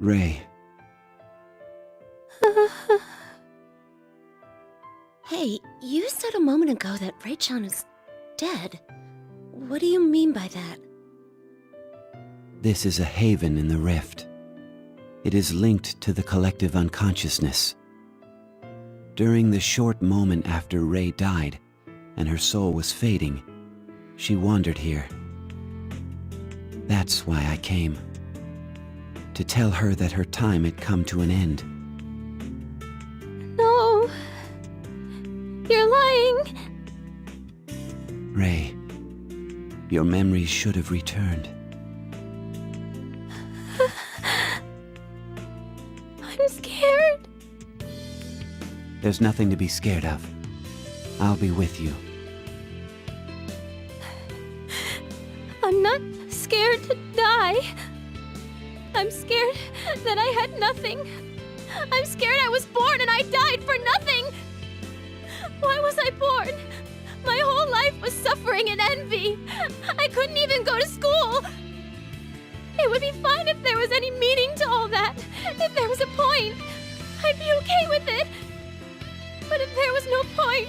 Ray. Hey, you said a moment ago that Ray-chan is dead. What do you mean by that? This is a haven in the rift. It is linked to the collective unconsciousness. During the short moment after Ray died, and her soul was fading, she wandered here. That's why I came. To tell her that her time had come to an end. No. You're lying. Ray, your memories should have returned. I'm scared. There's nothing to be scared of. I'll be with you. I'm not scared to die. I'm scared that I had nothing. I'm scared I was born and I died for nothing. Why was I born? My whole life was suffering and envy. I couldn't even go to school. It would be fine if there was any meaning to all that. If there was a point, I'd be okay with it. But if there was no point,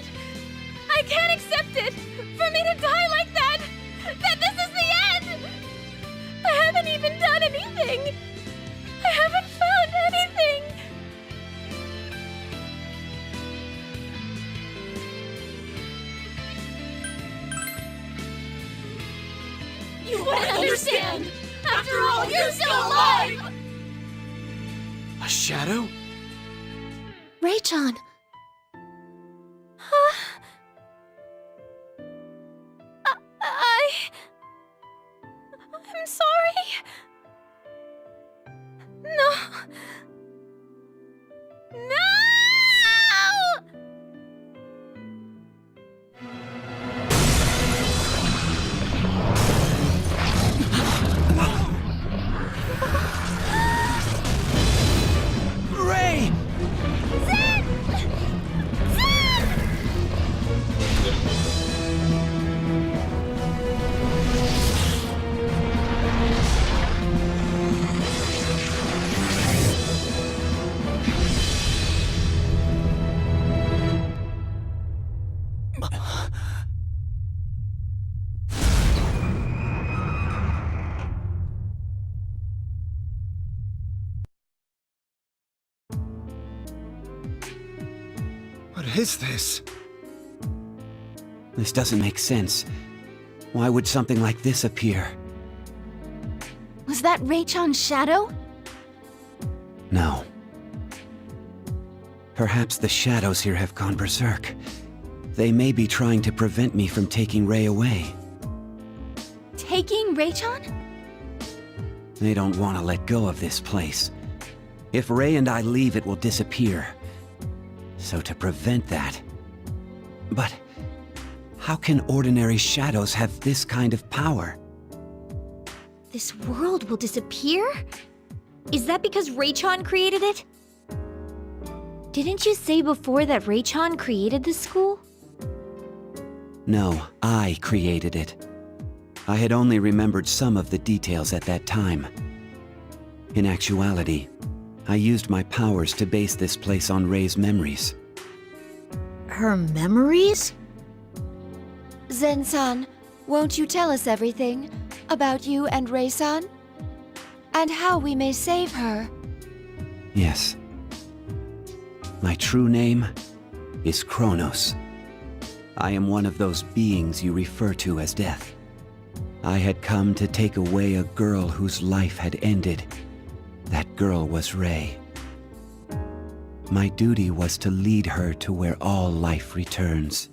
I can't accept it. For me to die like that, that this is the end. I haven't even done anything. I haven't found anything. You wouldn't understand. After all, you're still alive. A shadow? Ray-chan. I'm sorry. No. No! Ray! Zen! Zen! What is this? This doesn't make sense. Why would something like this appear? Was that Ray-chan's shadow? No. Perhaps the shadows here have gone berserk. They may be trying to prevent me from taking Ray away. Taking Ray-chan? They don't want to let go of this place. If Ray and I leave, it will disappear. So to prevent that... But how can ordinary shadows have this kind of power? This world will disappear? Is that because Ray-chan created it? Didn't you say before that Ray-chan created this school? No, I created it. I had only remembered some of the details at that time. In actuality, I used my powers to base this place on Ray's memories. Her memories? Zen-san, won't you tell us everything about you and Ray-san? And how we may save her? Yes. My true name is Chronos. I am one of those beings you refer to as death. I had come to take away a girl whose life had ended. That girl was Ray. My duty was to lead her to where all life returns.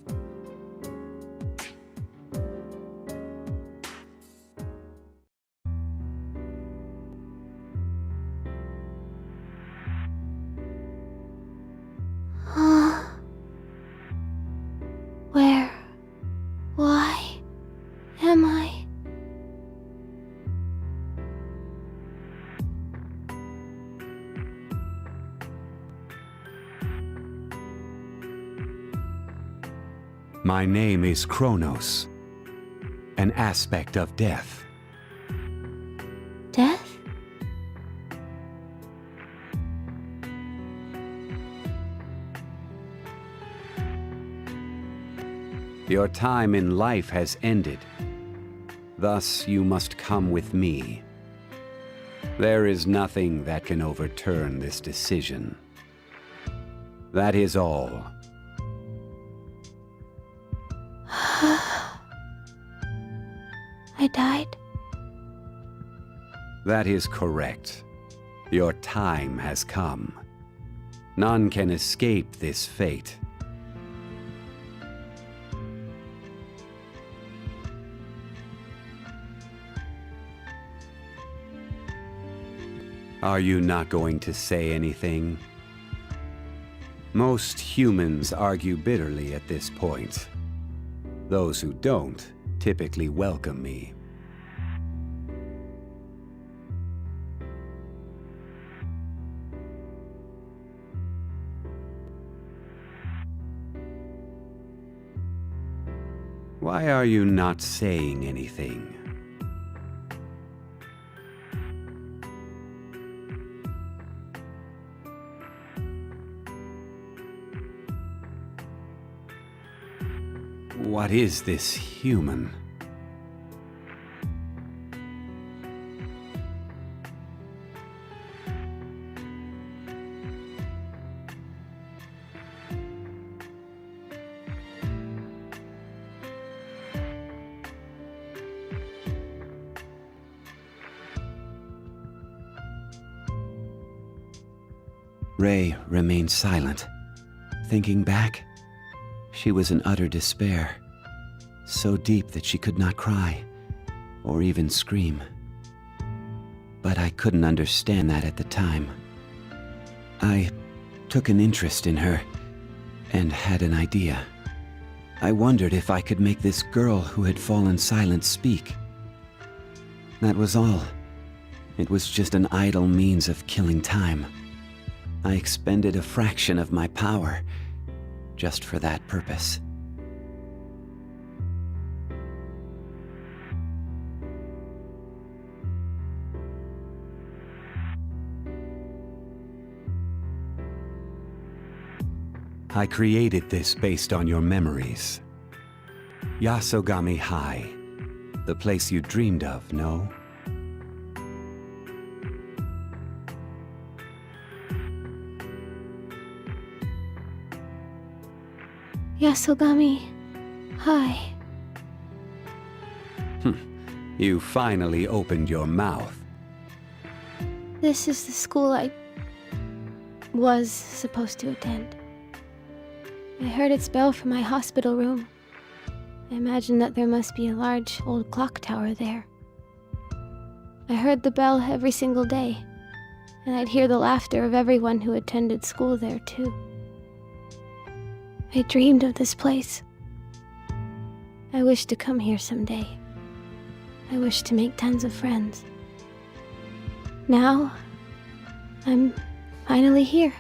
Where? Why am I? My name is Chronos, an aspect of death. Death? Your time in life has ended. Thus, you must come with me. There is nothing that can overturn this decision. That is all. I died? That is correct. Your time has come. None can escape this fate. Are you not going to say anything? Most humans argue bitterly at this point. Those who don't typically welcome me. Why are you not saying anything? What is this human? Ray remained silent. Thinking back, she was in utter despair, so deep that she could not cry, or even scream. But I couldn't understand that at the time. I took an interest in her, and had an idea. I wondered if I could make this girl who had fallen silent speak. That was all. It was just an idle means of killing time. I expended a fraction of my power, just for that purpose. I created this based on your memories. Yasogami High, the place you dreamed of, no? Yasogami. Hi. You finally opened your mouth. This is the school I was supposed to attend. I heard its bell from my hospital room. I imagine that there must be a large old clock tower there. I heard the bell every single day, and I'd hear the laughter of everyone who attended school there too. I dreamed of this place. I wished to come here someday. I wished to make tons of friends. Now, I'm finally here.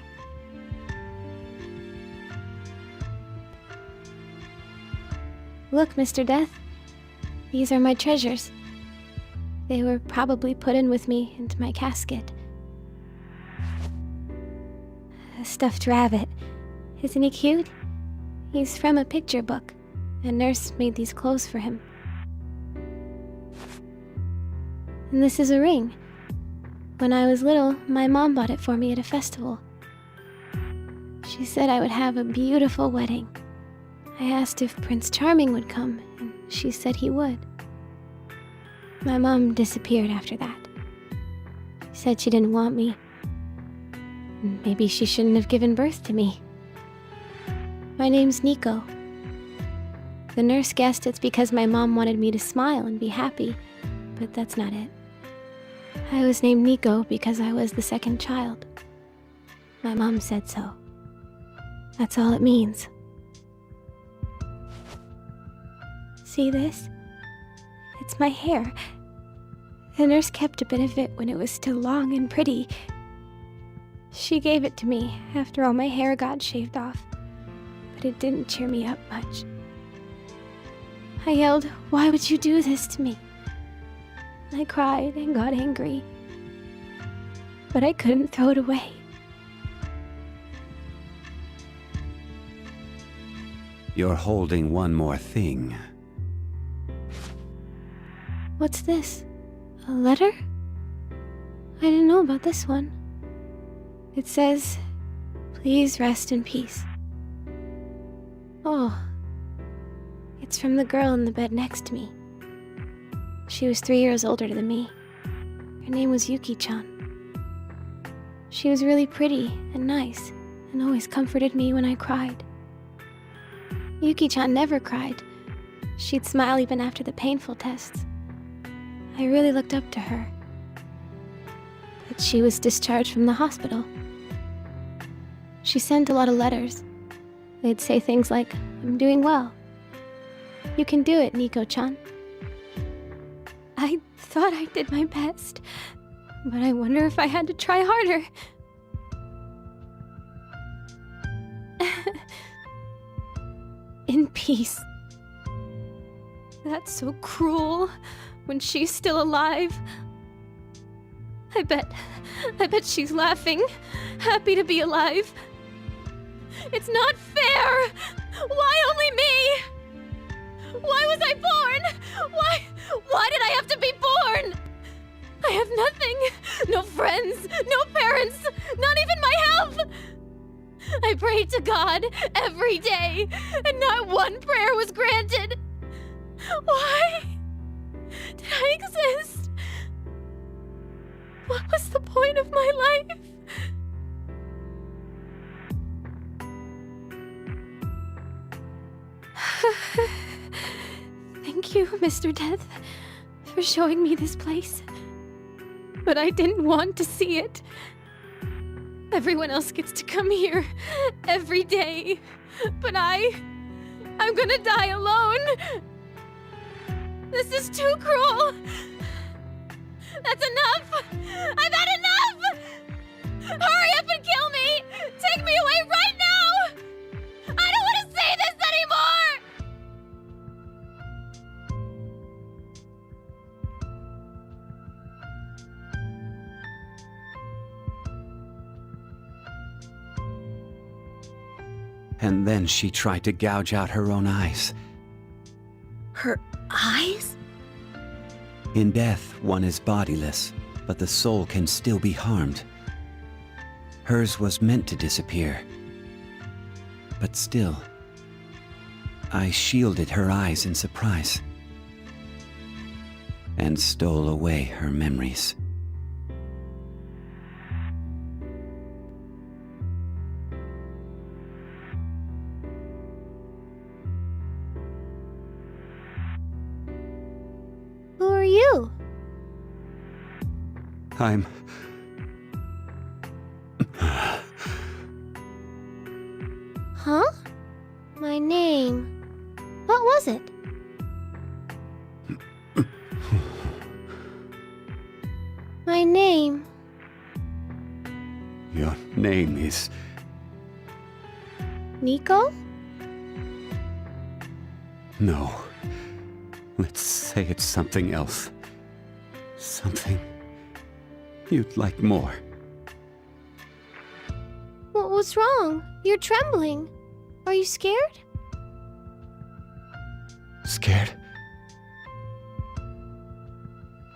Look, Mr. Death. These are my treasures. They were probably put in with me into my casket. A stuffed rabbit. Isn't he cute? He's from a picture book. A nurse made these clothes for him. And this is a ring. When I was little, my mom bought it for me at a festival. She said I would have a beautiful wedding. I asked if Prince Charming would come, and she said he would. My mom disappeared after that. She said she didn't want me. Maybe she shouldn't have given birth to me. My name's Nico. The nurse guessed it's because my mom wanted me to smile and be happy, but that's not it. I was named Nico because I was the second child. My mom said so. That's all it means. See this? It's my hair. The nurse kept a bit of it when it was still long and pretty. She gave it to me after all my hair got shaved off, but it didn't cheer me up much. I yelled, "Why would you do this to me?" I cried and got angry, but I couldn't throw it away. You're holding one more thing. What's this? A letter? I didn't know about this one. It says, "Please rest in peace." Oh. It's from the girl in the bed next to me. She was 3 years older than me. Her name was Yuki-chan. She was really pretty and nice, and always comforted me when I cried. Yuki-chan never cried. She'd smile even after the painful tests. I really looked up to her. But she was discharged from the hospital. She sent a lot of letters. They'd say things like, "I'm doing well. You can do it, Nico-chan." I thought I did my best, but I wonder if I had to try harder. In peace. That's so cruel when she's still alive. I bet she's laughing, happy to be alive. It's not fair! Why only me? Why was I born? Why did I have to be born? I have nothing. No friends, no parents, not even my health. I prayed to God every day, and not one prayer was granted. Why did I exist? What was the point of my life? Thank you, Mr. Death, for showing me this place. But I didn't want to see it. Everyone else gets to come here every day. But I'm gonna die alone. This is too cruel. That's enough. I've had enough. Hurry up and kill me. Take me away right now. I don't want to say this anymore. And then she tried to gouge out her own eyes. Her eyes? In death, one is bodiless, but the soul can still be harmed. Hers was meant to disappear. But still, I shielded her eyes in surprise and stole away her memories. Who are you? I'm... Huh? My name. What was it? My name. Your name is... Nico? No. Let's say it's something else. Something you'd like more. What's wrong? You're trembling. Are you scared? Scared?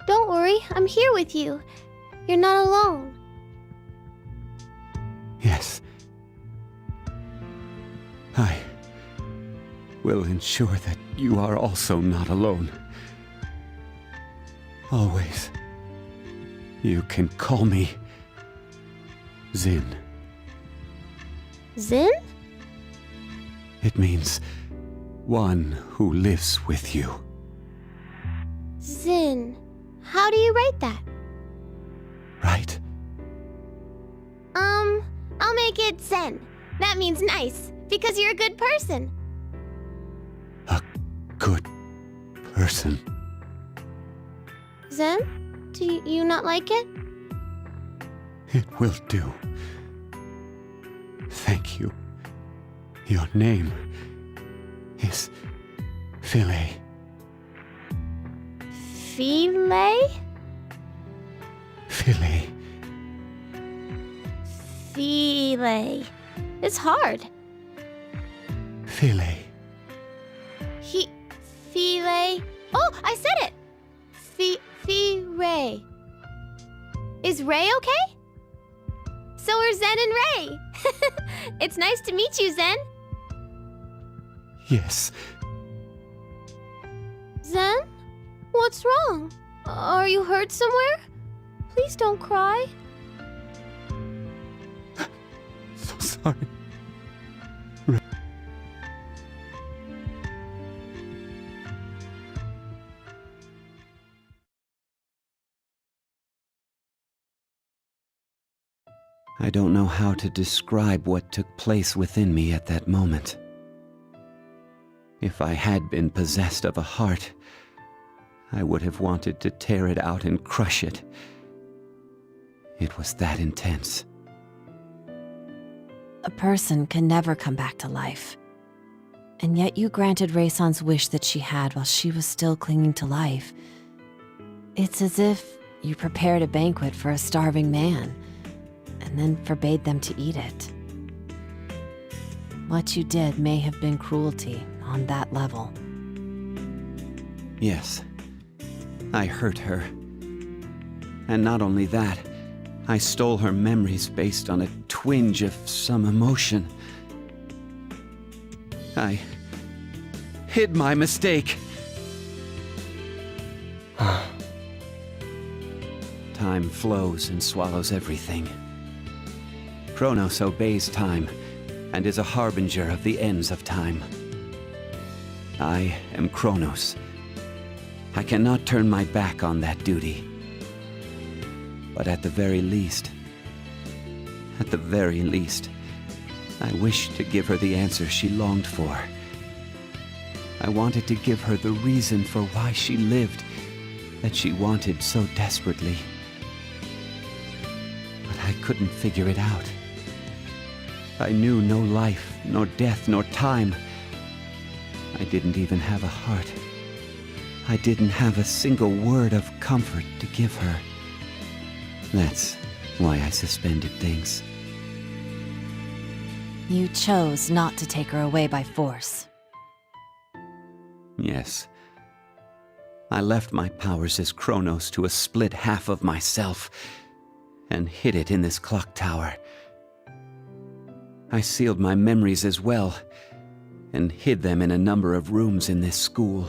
Don't worry, I'm here with you. You're not alone. Yes. I will ensure that you are also not alone. Always. You can call me Zin. Zin? It means one who lives with you. Zin. How do you write that? Right? I'll make it Zen. That means nice, because you're a good person. A good person. Zen? Do you not like it? It will do. Thank you. Your name is Philae. Philae? Philae. Philae. It's hard. Philae. Fee-Ray. Oh, I said it! Fee-Ray. Is Ray okay? So are Zen and Ray. It's nice to meet you, Zen. Yes. Zen? What's wrong? Are you hurt somewhere? Please don't cry. So sorry. I don't know how to describe what took place within me at that moment. If I had been possessed of a heart, I would have wanted to tear it out and crush it. It was that intense. A person can never come back to life. And yet you granted Rei-san's wish that she had while she was still clinging to life. It's as if you prepared a banquet for a starving man, and then forbade them to eat it. What you did may have been cruelty on that level. Yes, I hurt her. And not only that, I stole her memories based on a twinge of some emotion. I hid my mistake. Time flows and swallows everything. Chronos obeys time and is a harbinger of the ends of time. I am Chronos. I cannot turn my back on that duty. But at the very least, I wish to give her the answer she longed for. I wanted to give her the reason for why she lived that she wanted so desperately. But I couldn't figure it out. I knew no life, nor death, nor time. I didn't even have a heart. I didn't have a single word of comfort to give her. That's why I suspended things. You chose not to take her away by force. Yes. I left my powers as Chronos to a split half of myself, and hid it in this clock tower. I sealed my memories as well, and hid them in a number of rooms in this school,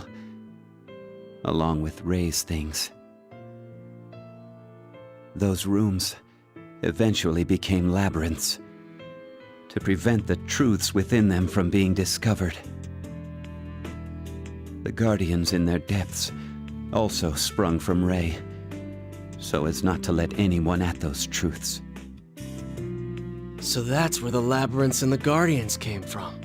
along with Ray's things. Those rooms eventually became labyrinths, to prevent the truths within them from being discovered. The guardians in their depths also sprung from Ray, so as not to let anyone at those truths. So that's where the labyrinths and the guardians came from.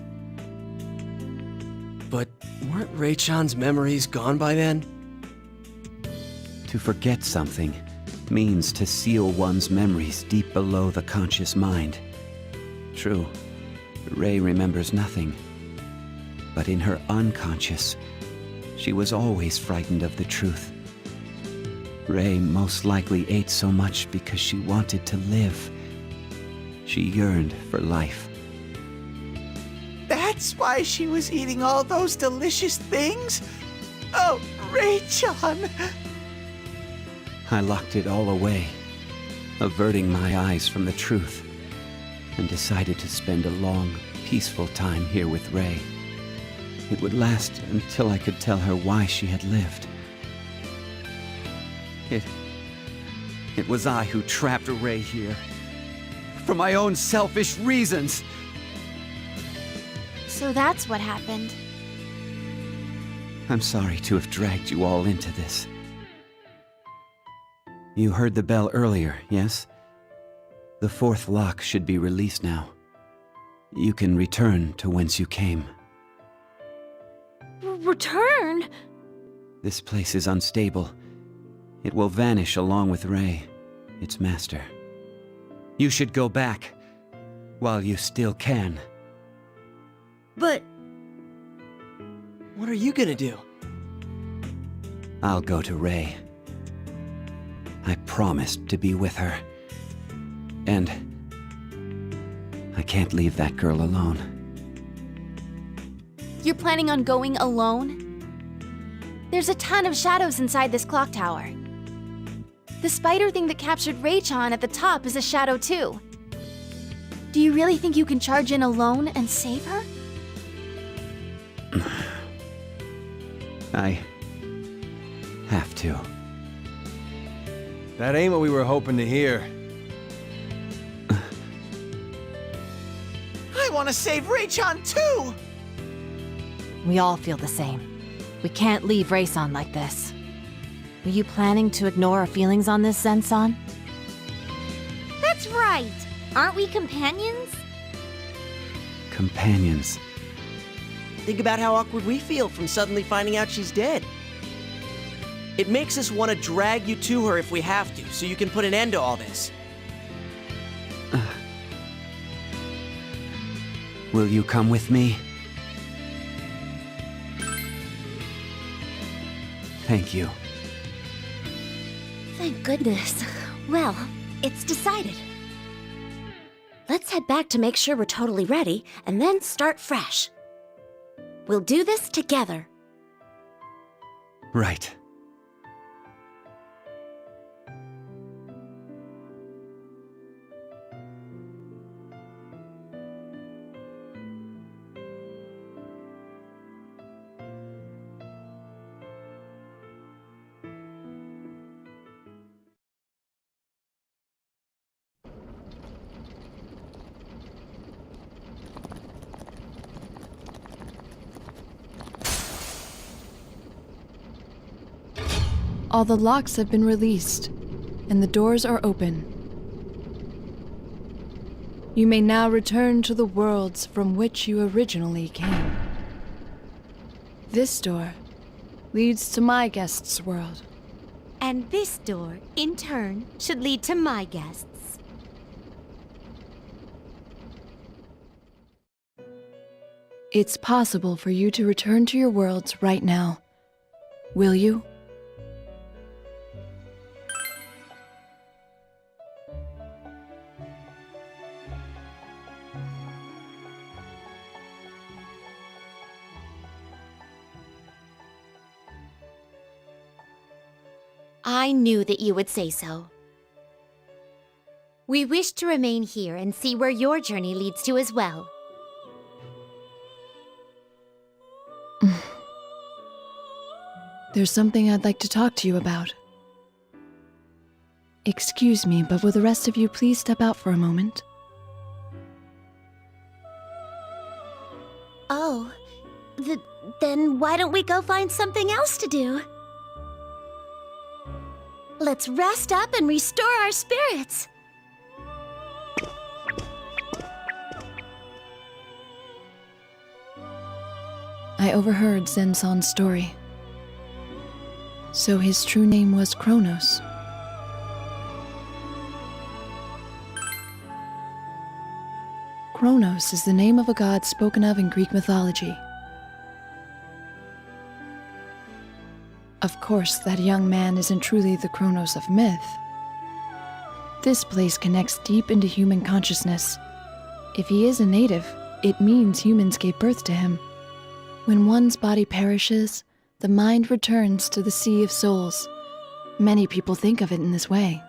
But weren't Rei-chan's memories gone by then? To forget something means to seal one's memories deep below the conscious mind. True, Ray remembers nothing. But in her unconscious, she was always frightened of the truth. Ray most likely ate so much because she wanted to live. She yearned for life. That's why she was eating all those delicious things? Oh, Rei-chan! I locked it all away, averting my eyes from the truth, and decided to spend a long, peaceful time here with Ray. It would last until I could tell her why she had lived. It was I who trapped Ray here. For my own selfish reasons! So that's what happened. I'm sorry to have dragged you all into this. You heard the bell earlier, yes? The fourth lock should be released now. You can return to whence you came. Return? This place is unstable. It will vanish along with Ray, its master. You should go back, while you still can. But... what are you gonna do? I'll go to Ray. I promised to be with her. And I can't leave that girl alone. You're planning on going alone? There's a ton of shadows inside this clock tower. The spider thing that captured Rei-chan at the top is a shadow too. Do you really think you can charge in alone and save her? I have to. That ain't what we were hoping to hear. I want to save Rei-chan too! We all feel the same. We can't leave Rei-san like this. Were you planning to ignore our feelings on this, Zen-san? That's right! Aren't we companions? Companions. Think about how awkward we feel from suddenly finding out she's dead. It makes us want to drag you to her if we have to, so you can put an end to all this. Will you come with me? Thank you. Thank goodness. Well, it's decided. Let's head back to make sure we're totally ready, and then start fresh. We'll do this together. Right. All the locks have been released, and the doors are open. You may now return to the worlds from which you originally came. This door leads to my guest's world. And this door, in turn, should lead to my guests. It's possible for you to return to your worlds right now. Will you? I knew that you would say so. We wish to remain here and see where your journey leads to as well. There's something I'd like to talk to you about. Excuse me, but will the rest of you please step out for a moment? Oh, then why don't we go find something else to do? Let's rest up and restore our spirits. I overheard Zen-san's story. So his true name was Chronos. Chronos is the name of a god spoken of in Greek mythology. Of course, that young man isn't truly the Chronos of myth. This place connects deep into human consciousness. If he is a native, it means humans gave birth to him. When one's body perishes, the mind returns to the Sea of Souls. Many people think of it in this way.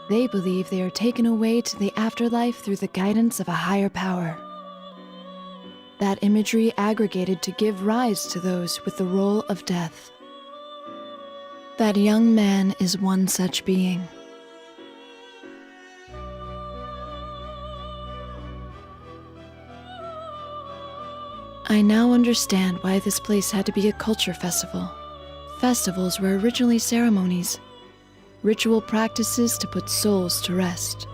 They believe they are taken away to the afterlife through the guidance of a higher power. That imagery aggregated to give rise to those with the role of death. That young man is one such being. I now understand why this place had to be a culture festival. Festivals were originally ceremonies, ritual practices to put souls to rest.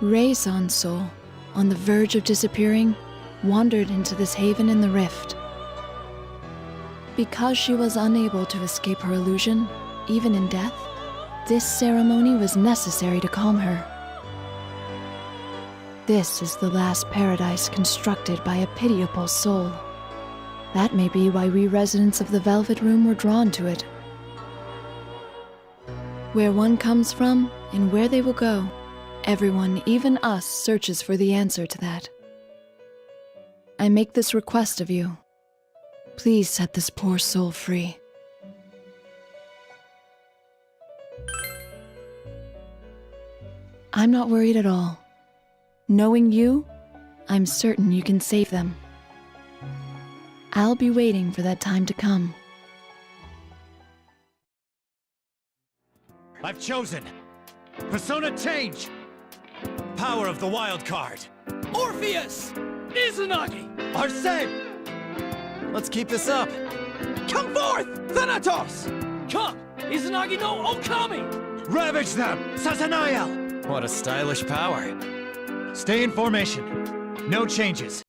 Rei-san's soul, on the verge of disappearing, wandered into this haven in the rift. Because she was unable to escape her illusion, even in death, this ceremony was necessary to calm her. This is the last paradise constructed by a pitiable soul. That may be why we residents of the Velvet Room were drawn to it. Where one comes from, and where they will go, everyone, even us, searches for the answer to that. I make this request of you. Please set this poor soul free. I'm not worried at all. Knowing you, I'm certain you can save them. I'll be waiting for that time to come. I've chosen. Persona change. Power of the wild card. Orpheus! Izanagi! Arsene! Let's keep this up. Come forth! Thanatos! Come! Izanagi no Okami! Ravage them! Sasanael! What a stylish power. Stay in formation. No changes.